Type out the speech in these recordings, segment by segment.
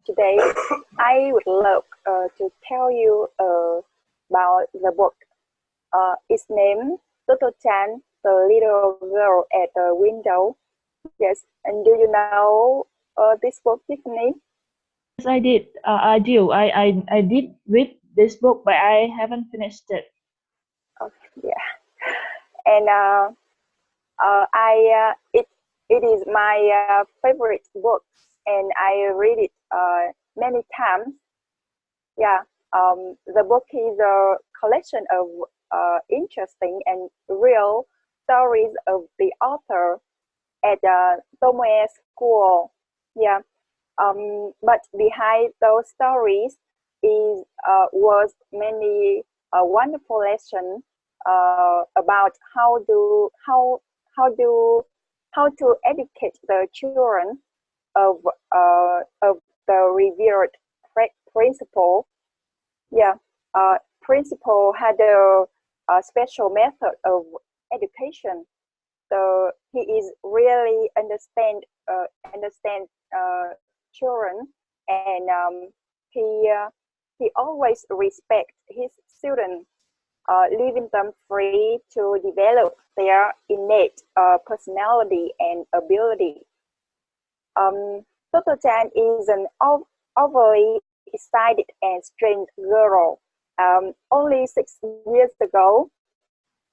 Today I would love to tell you about the book. Its name, Toto-chan, the little girl at the window. Yes, and do you know this book, Tiffany? Yes, I did. I do. I did read this book, but I haven't finished it. Okay, yeah, and it is my favorite book, and I read it many times. Yeah, the book is a collection of interesting and real stories of the author at Tomoe School. Yeah, but behind those stories is was many wonderful lessons about how to educate the children of the revered principle. Yeah, principle had a special method of education. So he is really understand children, and he always respect his students, leaving them free to develop their innate personality and ability. Toto-chan is an overly excited and strange girl. Only 6 years ago,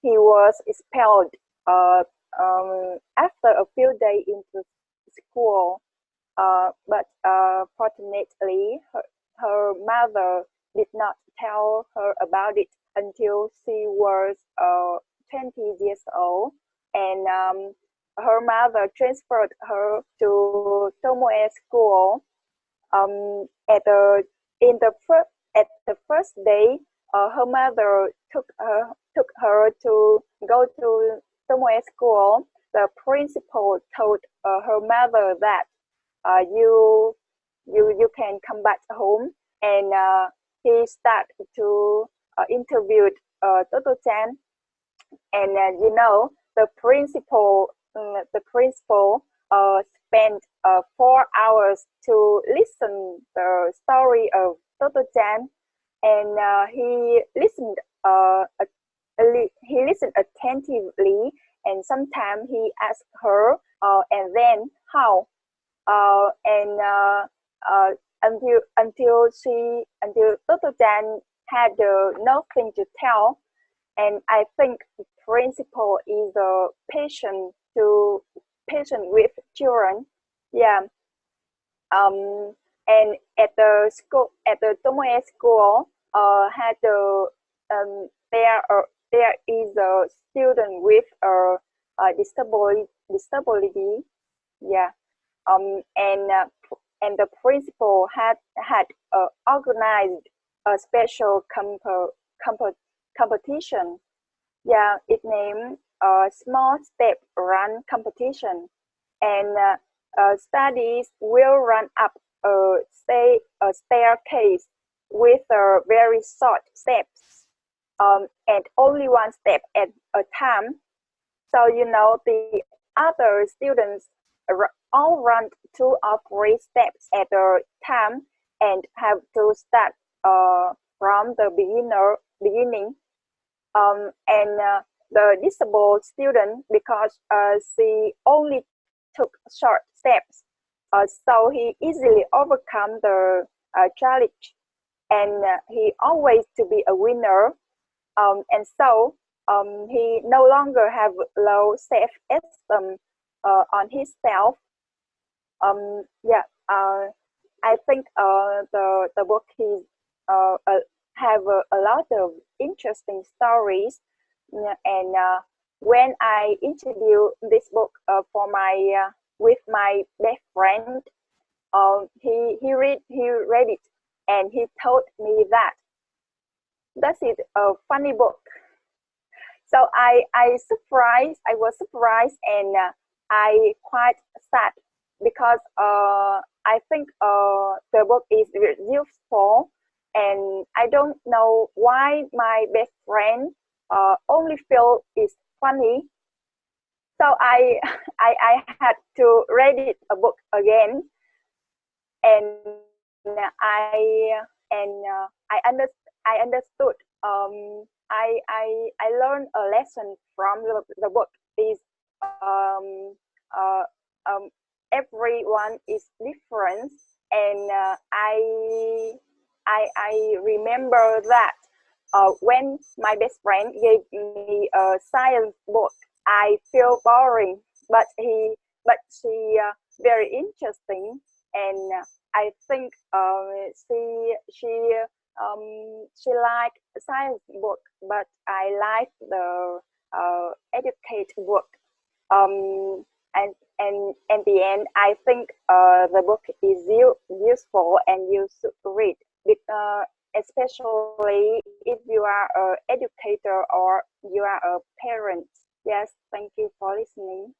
he was expelled after a few days into school. But fortunately, her mother did not tell her about it until she was 20 years old, and her mother transferred her to Tomoe School. At the first day, her mother took her to go to Tomoe School. The principal told her mother that you can come back home, and he started to interview Toto-chan, and you know, the principal spent 4 hours to listen the story of Toto-chan, and he listened attentively, and sometimes he asked her, and then how, until Toto-chan had nothing to tell. And I think the principal is patient with children. Yeah. And at the Tomoe School, there is a student with a disability. Yeah. And the principal had organized a special competition. Yeah, it named a small step run competition, and studies will run up a staircase with very short steps, and only one step at a time. So you know, the other students all run 2 or 3 steps at a time and have to start from the beginning. And the disabled student, because she only took short steps, so he easily overcome the challenge, and he always to be a winner, and so he no longer have low self-esteem on himself. Yeah, I think the book is have a lot of interesting stories, and when I introduced this book with my best friend, he read it, and he told me that is a funny book. So I was surprised, and I quite sad, because I think the book is useful, and I don't know why my best friend only feel it's funny. So I had to read it a book again, and I understood. I learned a lesson from the book. Is um, uh, everyone is different, and I remember that when my best friend gave me a science book, I feel boring, but she very interesting, and I think she liked science book, but I like the educate book. And in the end, I think the book is useful and you should read, especially if you are an educator or you are a parent. Yes, thank you for listening.